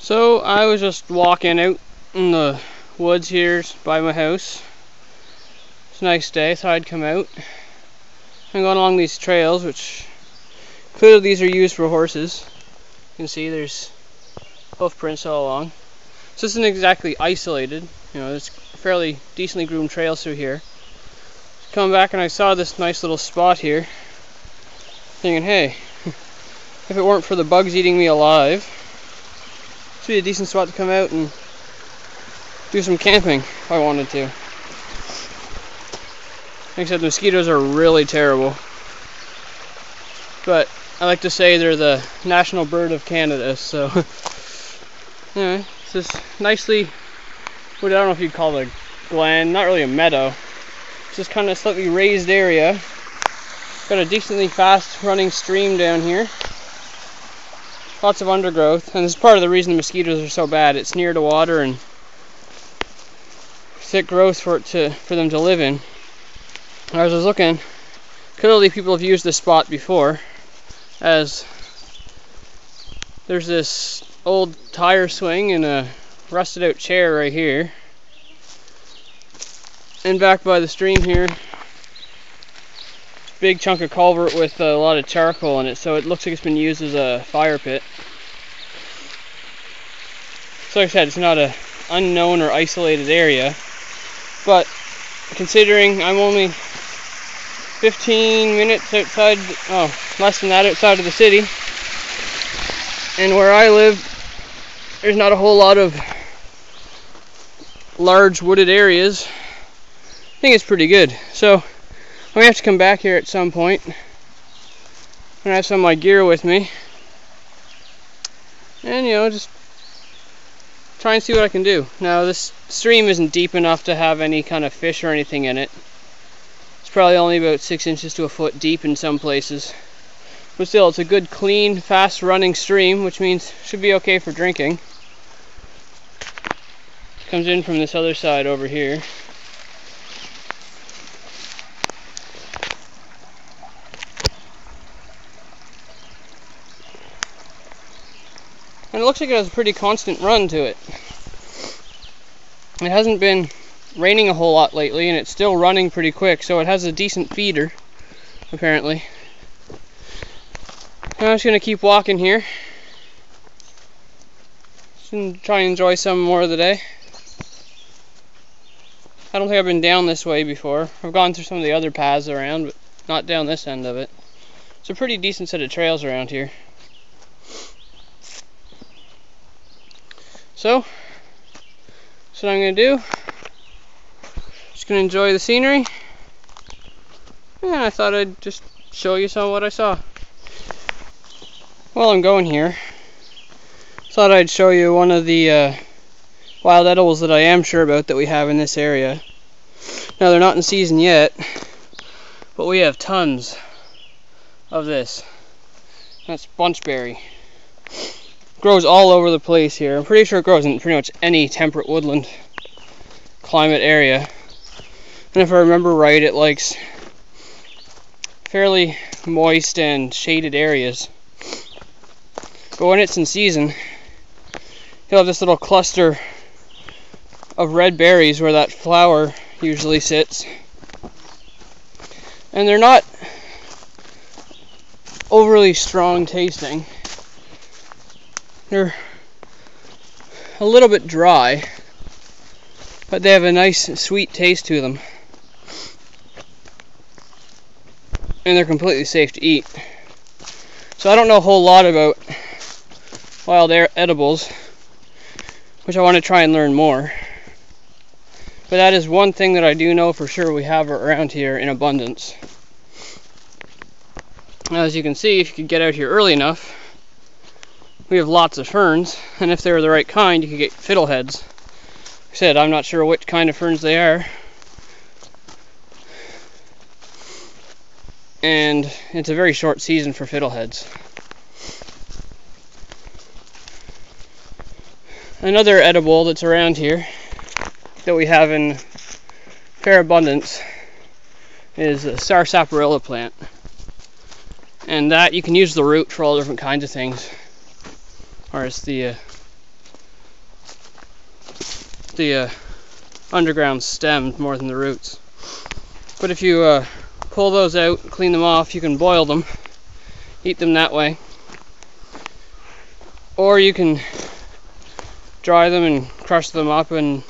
So I was just walking out in the woods here by my house. It's a nice day, thought I'd come out. I'm going along these trails, which clearly these are used for horses. You can see there's hoof prints all along. So this isn't exactly isolated, you know, there's fairly decently groomed trails through here. Coming back and I saw this nice little spot here, thinking, hey, if it weren't for the bugs eating me alive, this would be a decent spot to come out and do some camping if I wanted to. Like I said, the mosquitoes are really terrible, but I like to say they're the national bird of Canada, so anyway, it's this nicely, what I don't know if you'd call it a glen, not really a meadow. It's this kind of slightly raised area. Got a decently fast running stream down here. Lots of undergrowth, and this is part of the reason the mosquitoes are so bad. It's near to water and thick growth for them to live in. As I was looking, clearly people have used this spot before, as there's this old tire swing and a rusted out chair right here. And back by the stream here, big chunk of culvert with a lot of charcoal in it, so it looks like it's been used as a fire pit. So like I said, it's not an unknown or isolated area, but considering I'm only 15 minutes outside, less than that outside of the city, and where I live there's not a whole lot of large wooded areas, I think it's pretty good. So I'm gonna have to come back here at some point and have some of my gear with me, and just try and see what I can do. Now this stream isn't deep enough to have any kind of fish or anything in it. It's probably only about 6 inches to a foot deep in some places, but still it's a good, clean, fast running stream, which means it should be okay for drinking. Comes in from this other side over here. And it looks like it has a pretty constant run to it. It hasn't been raining a whole lot lately, and it's still running pretty quick, so it has a decent feeder, apparently. I'm just going to keep walking here and try and enjoy some more of the day. I don't think I've been down this way before. I've gone through some of the other paths around, but not down this end of it. It's a pretty decent set of trails around here. So, that's what I'm going to do. Just going to enjoy the scenery. And I thought I'd just show you some of what I saw. While I'm going here, thought I'd show you one of the wild edibles that I am sure about that we have in this area. Now they're not in season yet, but we have tons of this. That's bunchberry. Grows all over the place here. I'm pretty sure it grows in pretty much any temperate woodland climate area. And if I remember right, it likes fairly moist and shaded areas. But when it's in season, you'll have this little cluster of red berries where that flower usually sits. And they're not overly strong tasting. They're a little bit dry, but they have a nice sweet taste to them. And they're completely safe to eat. So I don't know a whole lot about wild edibles, which I want to try and learn more. But that is one thing that I do know for sure we have around here in abundance. Now, as you can see, if you could get out here early enough, we have lots of ferns, and if they're the right kind, you could get fiddleheads. Like I said, I'm not sure which kind of ferns they are. And it's a very short season for fiddleheads. Another edible that's around here that we have in fair abundance is the sarsaparilla plant. And that, you can use the root for all different kinds of things. Or as the the underground stem more than the roots. But if you pull those out, clean them off, you can boil them, eat them that way. Or you can dry them and crush them up, and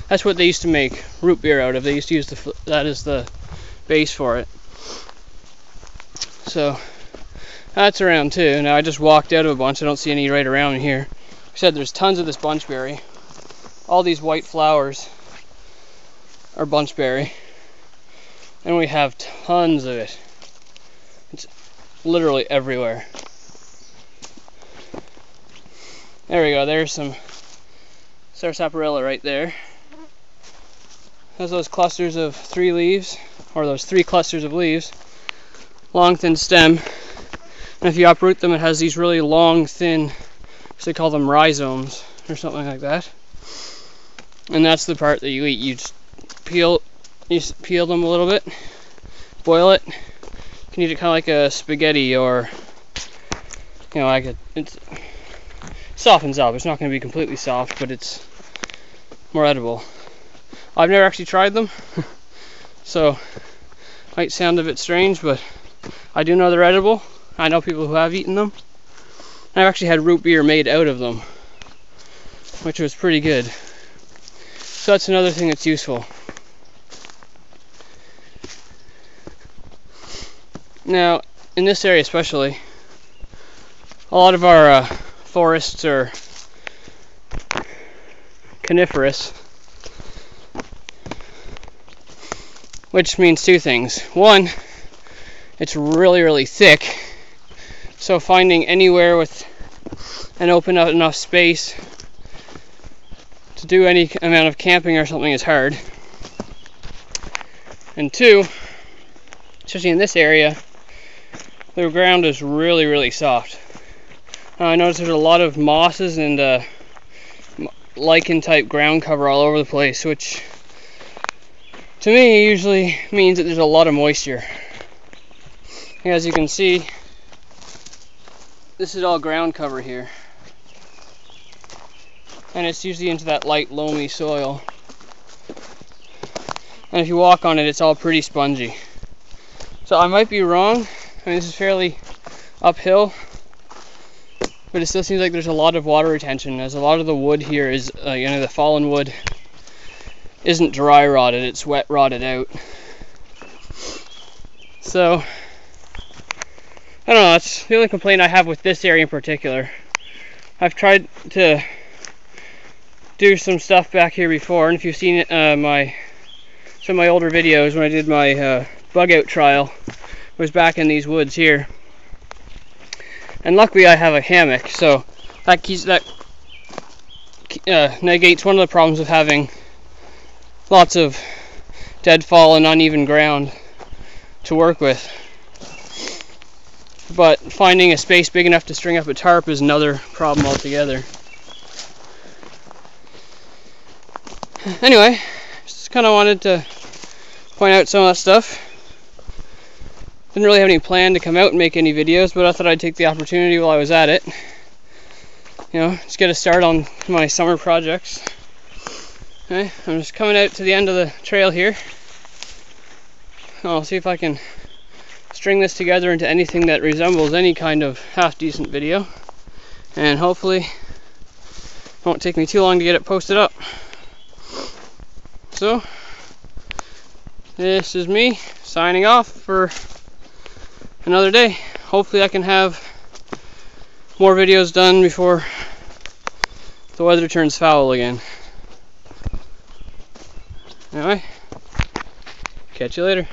that's what they used to make root beer out of. They used to use that as the base for it. So that's around too. Now I just walked out of a bunch. I don't see any right around here. Like I said, there's tons of this bunchberry. All these white flowers are bunchberry, and we have tons of it. It's literally everywhere. There we go. There's some sarsaparilla right there. Has those clusters of 3 leaves, or those 3 clusters of leaves. Long, thin stem. And if you uproot them, it has these really long, thin, they call them rhizomes, or something like that. And that's the part that you eat. You just peel them a little bit, boil it. You can eat it kind of like a spaghetti, or, you know, it softens up. It's not going to be completely soft, but it's more edible. I've never actually tried them, so might sound a bit strange, but I do know they're edible. I know people who have eaten them. I've actually had root beer made out of them, which was pretty good. So that's another thing that's useful. Now, in this area especially, a lot of our forests are coniferous, which means 2 things. One, it's really, really thick, so finding anywhere with an open enough space to do any amount of camping or something is hard. And 2, especially in this area, the ground is really, really soft. I noticed there's a lot of mosses and lichen type ground cover all over the place, which to me usually means that there's a lot of moisture. As you can see, this is all ground cover here, and it's usually into that light loamy soil, and if you walk on it, it's all pretty spongy. So I might be wrong. I mean, this is fairly uphill, but it still seems like there's a lot of water retention, as a lot of the wood here is, the fallen wood isn't dry rotted, it's wet rotted out. So, I don't know, that's the only complaint I have with this area in particular. I've tried to do some stuff back here before, and if you've seen some of my older videos when I did my bug out trial, it was back in these woods here. And luckily I have a hammock, so that negates one of the problems of having lots of deadfall and uneven ground to work with. But finding a space big enough to string up a tarp is another problem altogether. Anyway, just kind of wanted to point out some of that stuff. Didn't really have any plan to come out and make any videos, but I thought I'd take the opportunity while I was at it. You know, just get a start on my summer projects. Okay, I'm just coming out to the end of the trail here. I'll see if I can string this together into anything that resembles any kind of half-decent video. And hopefully it won't take me too long to get it posted up. So, this is me signing off for another day. Hopefully I can have more videos done before the weather turns foul again. Anyway, catch you later.